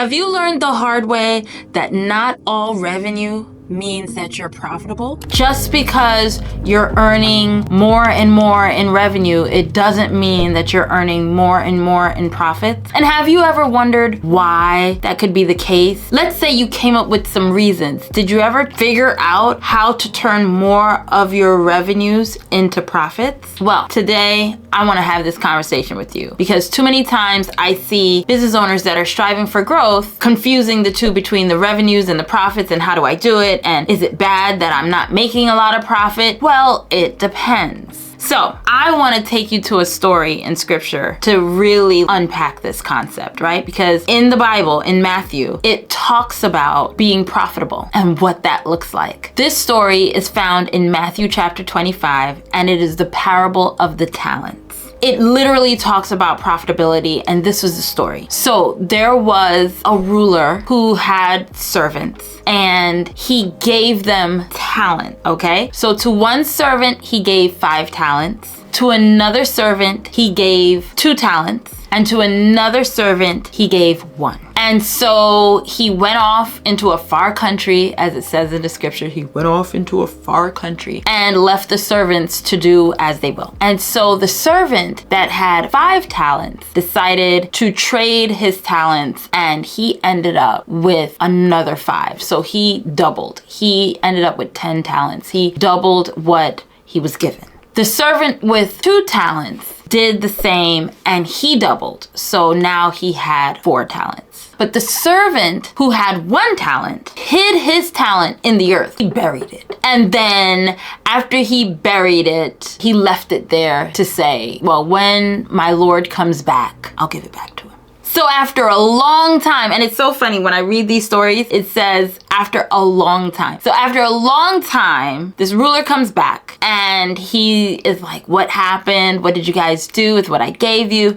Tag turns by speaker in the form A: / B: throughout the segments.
A: Have you learned the hard way that not all revenue means that you're profitable? Just because you're earning more and more in revenue, it doesn't mean that you're earning more and more in profits. And have you ever wondered why that could be the case? Let's say you came up with some reasons. Did you ever figure out how to turn more of your revenues into profits? Well, today I want to have this conversation with you because too many times I see business owners that are striving for growth confusing the two between the revenues and the profits and how do I do it? And is it bad that I'm not making a lot of profit? Well, it depends. So I want to take you to a story in scripture to really unpack this concept, right? Because in the Bible, in Matthew, it talks about being profitable and what that looks like. This story is found in Matthew chapter 25, and it is the parable of the talents. It literally talks about profitability, and this was the story. So there was a ruler who had servants, and he gave them talent, okay? So to one servant, he gave 5 talents. To another servant, he gave 2 talents. And to another servant, he gave 1. And so he went off into a far country, as it says in the scripture, he went off into a far country and left the servants to do as they will. And so the servant that had 5 talents decided to trade his talents, and he ended up with another 5. So he doubled. He ended up with 10 talents. He doubled what he was given. The servant with 2 talents did the same, and he doubled. So now he had 4 talents. But the servant who had 1 talent hid his talent in the earth. He buried it. And then after he buried it, he left it there to say, well, when my Lord comes back, I'll give it back to him. So after a long time, and it's so funny when I read these stories, it says after a long time. So after a long time, this ruler comes back and he is like, what happened? What did you guys do with what I gave you?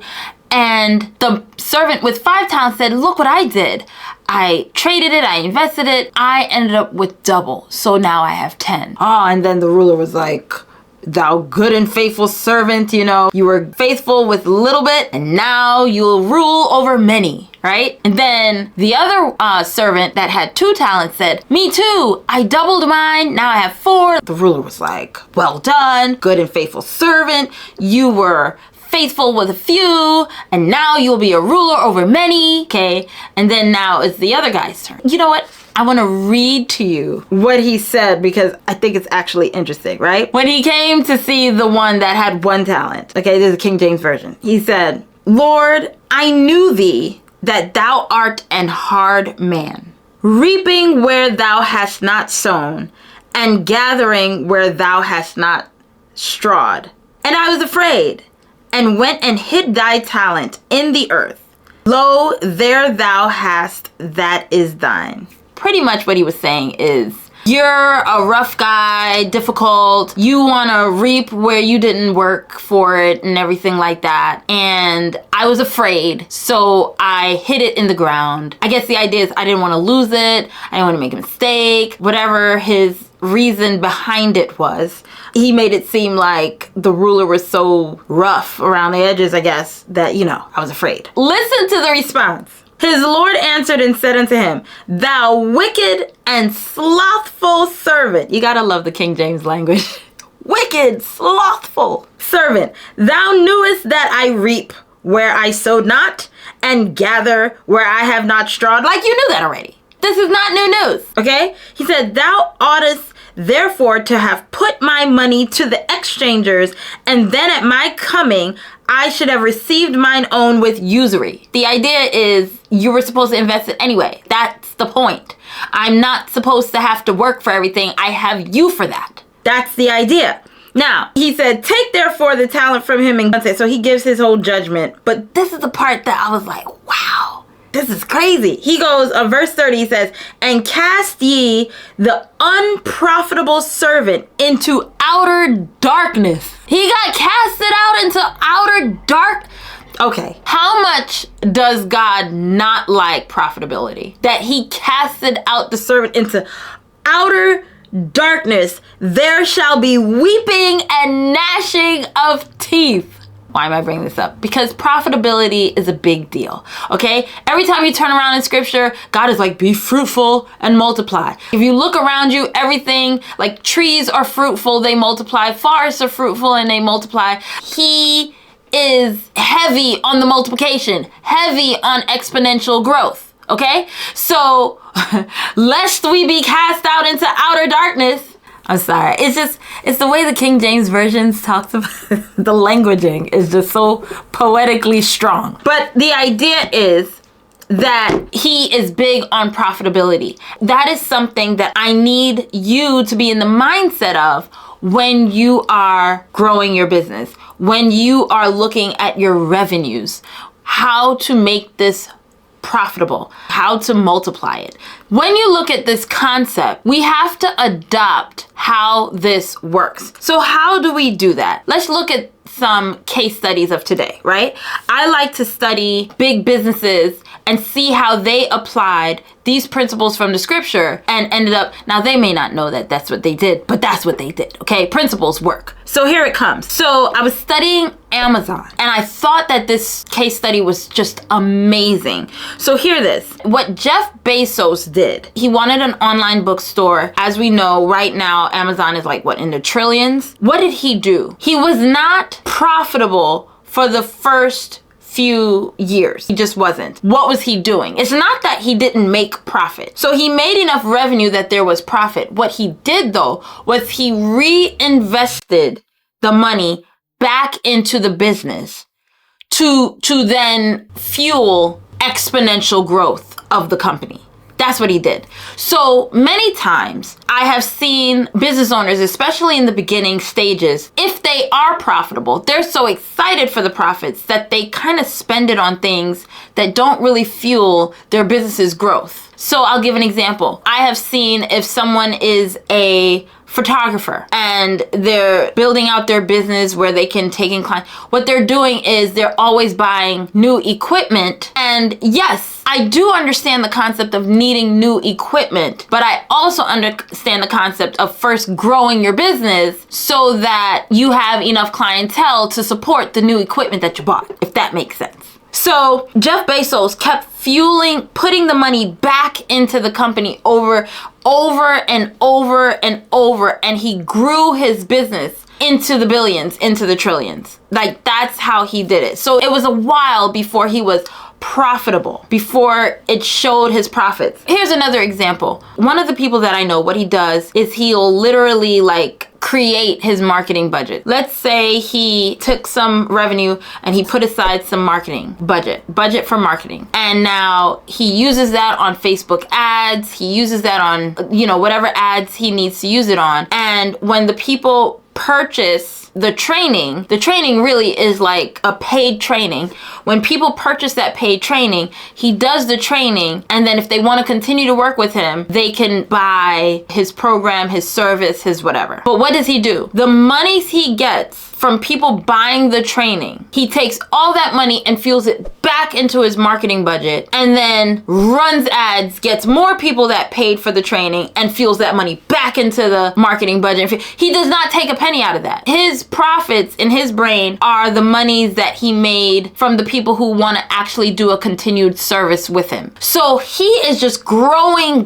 A: And the servant with 5 talents said, look what I did. I traded it, I invested it, I ended up with double. So now I have 10. Oh, and then the ruler was like, thou good and faithful servant, you were faithful with little bit and now you'll rule over many, right? And then the other servant that had 2 talents said, me too, I doubled mine, now I have 4. The ruler was like, well done, good and faithful servant, you were faithful with a few, and now you'll be a ruler over many, okay? And then now it's the other guy's turn. You know what? I want to read to you what he said because I think it's actually interesting, right? When he came to see the one that had 1 talent, okay, this is the King James Version. He said, Lord, I knew thee that thou art an hard man, reaping where thou hast not sown, and gathering where thou hast not strawed. And I was afraid, and went and hid thy talent in the earth. Lo, there thou hast, that is thine. Pretty much what he was saying is, you're a rough guy, difficult, you want to reap where you didn't work for it and everything like that. And I was afraid, so I hid it in the ground. I guess the idea is I didn't want to lose it, I didn't want to make a mistake, whatever his reason behind it was. He made it seem like the ruler was so rough around the edges, I guess, that, I was afraid. Listen to the response. His Lord answered and said unto him, thou wicked and slothful servant. You gotta love the King James language. Wicked, slothful servant. Thou knewest that I reap where I sowed not, and gather where I have not strawed. Like you knew that already. This is not new news, okay? He said, thou oughtest therefore to have put my money to the exchangers, and then at my coming I should have received mine own with usury. The idea is you were supposed to invest it anyway. That's the point. I'm not supposed to have to work for everything. I have you for that. That's the idea. Now, he said, take therefore the talent from him and so he gives his whole judgment. But this is the part that I was like, wow. This is crazy. He goes, verse 30, he says, and cast ye the unprofitable servant into outer darkness. He got casted out into outer dark. Okay, how much does God not like profitability? That he casted out the servant into outer darkness. There shall be weeping and gnashing of teeth. Why am I bringing this up? Because profitability is a big deal, okay? Every time you turn around in scripture, God is like, be fruitful and multiply. If you look around you, everything, like trees are fruitful, they multiply. Forests are fruitful and they multiply. He is heavy on the multiplication, heavy on exponential growth, okay? So, lest we be cast out into outer darkness. I'm sorry. It's the way the King James versions talks about the languaging is just so poetically strong. But the idea is that he is big on profitability. That is something that I need you to be in the mindset of when you are growing your business, when you are looking at your revenues, how to make this profitable, how to multiply it. When you look at this concept, we have to adopt how this works. So how do we do that? Let's look at some case studies of today, right? I like to study big businesses and see how they applied these principles from the scripture and ended up, now they may not know that that's what they did, but that's what they did, okay? Principles work. So here it comes. So I was studying Amazon and I thought that this case study was just amazing. So hear this, what Jeff Bezos did. He wanted an online bookstore. As we know, right now, Amazon is like, what, in the trillions? What did he do? He was not profitable for the first few years. He just wasn't. What was he doing? It's not that he didn't make profit. So he made enough revenue that there was profit. What he did though was he reinvested the money back into the business to then fuel exponential growth of the company. That's what he did. So many times I have seen business owners, especially in the beginning stages, if they are profitable, they're so excited for the profits that they kind of spend it on things that don't really fuel their business's growth. So I'll give an example. I have seen if someone is a photographer and they're building out their business where they can take in clients, what they're doing is they're always buying new equipment. And yes, I do understand the concept of needing new equipment, but I also understand the concept of first growing your business so that you have enough clientele to support the new equipment that you bought, if that makes sense. So Jeff Bezos kept putting the money back into the company over and over, and he grew his business into the billions, into the trillions. Like, that's how he did it. So it was a while before he was profitable, before it showed his profits. Here's another example. One of the people that I know, what he does is he'll literally like create his marketing budget. Let's say he took some revenue and he put aside some marketing budget for marketing. And now he uses that on Facebook ads. He uses that on, you know, whatever ads he needs to use it on. And when the people purchase the training really is like a paid training. When people purchase that paid training, he does the training, and then if they want to continue to work with him, they can buy his program, his service, his whatever. But what does he do? The monies he gets from people buying the training, he takes all that money and fuels it back into his marketing budget, and then runs ads, gets more people that paid for the training, and fuels that money back into the marketing budget. He does not take a penny out of that. His profits in his brain are the monies that he made from the people who want to actually do a continued service with him. So he is just growing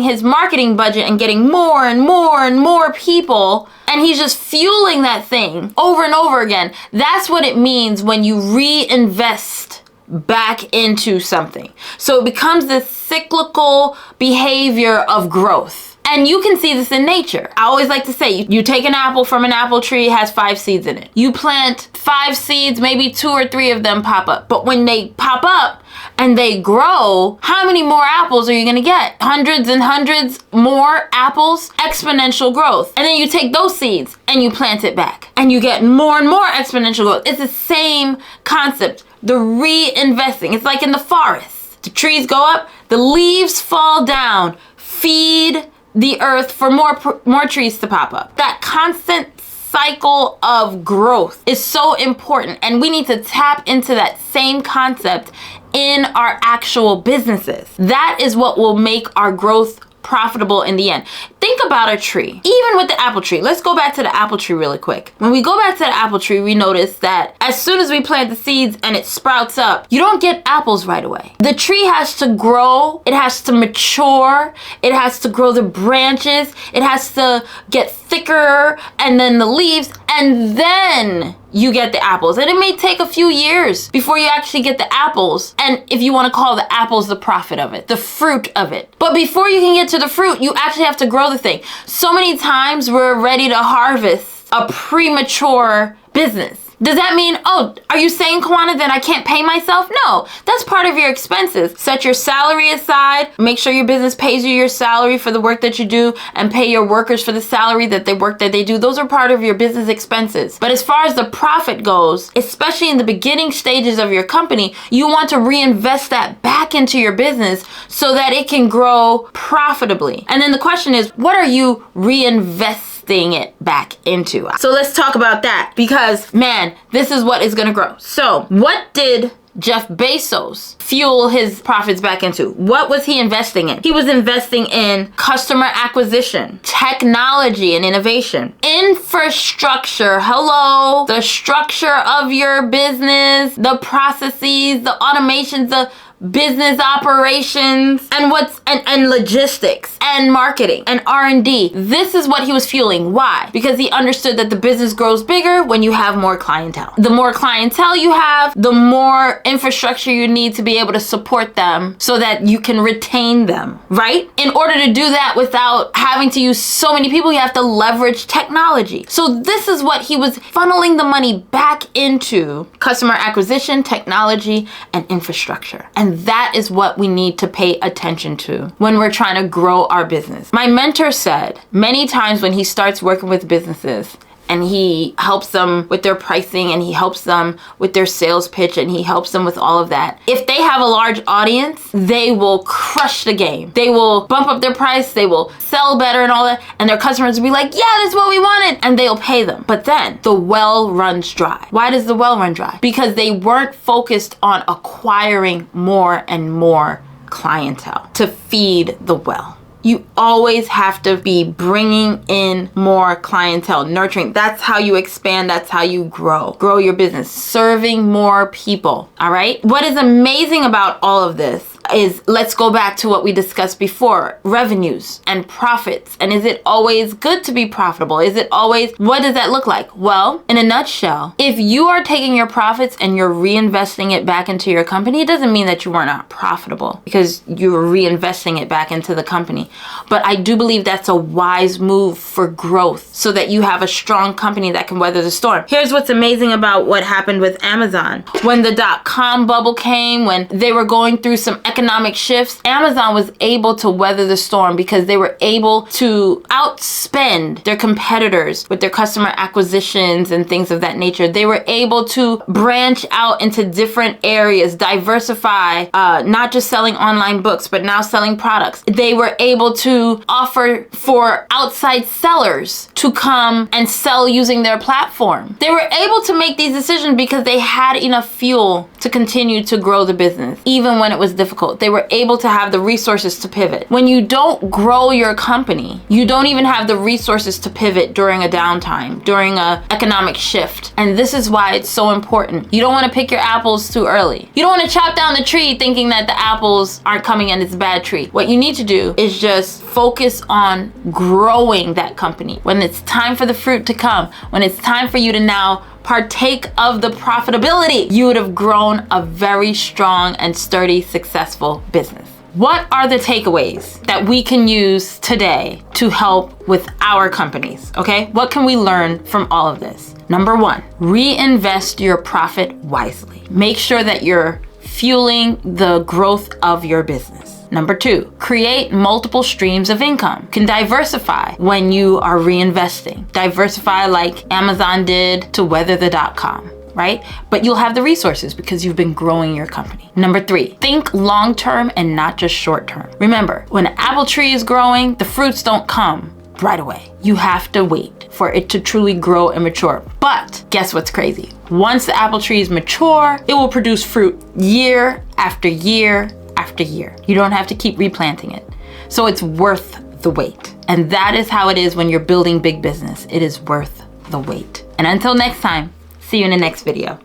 A: his marketing budget and getting more and more people. And he's just fueling that thing over and over again. That's what it means when you reinvest back into something. So it becomes this cyclical behavior of growth. And you can see this in nature. I always like to say, you take an apple from an apple tree, it has 5 seeds in it. You plant 5 seeds, maybe 2 or 3 of them pop up. But when they pop up and they grow, how many more apples are you gonna get? Hundreds and hundreds more apples, exponential growth. And then you take those seeds and you plant it back and you get more and more exponential growth. It's the same concept, the reinvesting. It's like in the forest. The trees go up, the leaves fall down, feed the earth for more trees to pop up. That constant cycle of growth is so important, and we need to tap into that same concept in our actual businesses. That is what will make our growth profitable in the end. Think about a tree. Even with the apple tree, let's go back to the apple tree really quick. When we go back to the apple tree, we notice that as soon as we plant the seeds and it sprouts up, you don't get apples right away. The tree has to grow, it has to mature, it has to grow the branches, it has to get thicker, and then the leaves, and then you get the apples. And it may take a few years before you actually get the apples. And if you want to call the apples the profit of it, the fruit of it. But before you can get to the fruit, you actually have to grow the thing. So many times we're ready to harvest a premature business. Does that mean, oh, are you saying, Kawana, that I can't pay myself? No, that's part of your expenses. Set your salary aside. Make sure your business pays you your salary for the work that you do, and pay your workers for the salary that they do. Those are part of your business expenses. But as far as the profit goes, especially in the beginning stages of your company, you want to reinvest that back into your business so that it can grow profitably. And then the question is, what are you reinvesting it back into? So let's talk about that, because man, this is what is going to grow. So what did Jeff Bezos fuel his profits back into? What was he investing in? He was investing in customer acquisition, technology and innovation, infrastructure. Hello, the structure of your business, the processes, the automations, the business operations, and logistics and marketing and R&D. This is what he was fueling. Why? Because he understood that the business grows bigger when you have more clientele. The more clientele you have, the more infrastructure you need to be able to support them so that you can retain them, right? In order to do that without having to use so many people, you have to leverage technology. So this is what he was funneling the money back into: customer acquisition, technology, and infrastructure. And that is what we need to pay attention to when we're trying to grow our business. My mentor said many times when he starts working with businesses and he helps them with their pricing and he helps them with their sales pitch and he helps them with all of that, if they have a large audience, they will crush the game. They will bump up their price, they will sell better and all that, and their customers will be like, yeah, that's what we wanted, and they'll pay them. But then the well runs dry. Why does the well run dry? Because they weren't focused on acquiring more and more clientele to feed the well. You always have to be bringing in more clientele, nurturing. That's how you expand. That's how you grow your business, serving more people. All right. What is amazing about all of this is, let's go back to what we discussed before: revenues and profits. And is it always good to be profitable? Is it always, what does that look like? Well, in a nutshell, if you are taking your profits and you're reinvesting it back into your company, it doesn't mean that you are not profitable because you're reinvesting it back into the company. But I do believe that's a wise move for growth so that you have a strong company that can weather the storm. Here's what's amazing about what happened with Amazon. When the .com bubble came, when they were going through some economic shifts, Amazon was able to weather the storm because they were able to outspend their competitors with their customer acquisitions and things of that nature. They were able to branch out into different areas, diversify, not just selling online books, but now selling products. They were able to offer for outside sellers to come and sell using their platform. They were able to make these decisions because they had enough fuel to continue to grow the business, even when it was difficult. They were able to have the resources to pivot. When you don't grow your company, you don't even have the resources to pivot during a downtime, during an economic shift. And this is why it's so important. You don't want to pick your apples too early. You don't want to chop down the tree thinking that the apples aren't coming and it's a bad tree. What you need to do is just focus on growing that company. When it's time for the fruit to come, when it's time for you to now partake of the profitability, you would have grown a very strong and sturdy, successful business. What are the takeaways that we can use today to help with our companies? Okay, what can we learn from all of this? Number one, reinvest your profit wisely. Make sure that you're fueling the growth of your business. Number two, create multiple streams of income. You can diversify when you are reinvesting. Diversify like Amazon did to weather the .com, right? But you'll have the resources because you've been growing your company. Number three, think long-term and not just short-term. Remember, when an apple tree is growing, the fruits don't come right away. You have to wait for it to truly grow and mature. But guess what's crazy? Once the apple tree is mature, it will produce fruit year after year after year. You don't have to keep replanting it. So it's worth the wait. And that is how it is when you're building big business. It is worth the wait. And until next time, see you in the next video.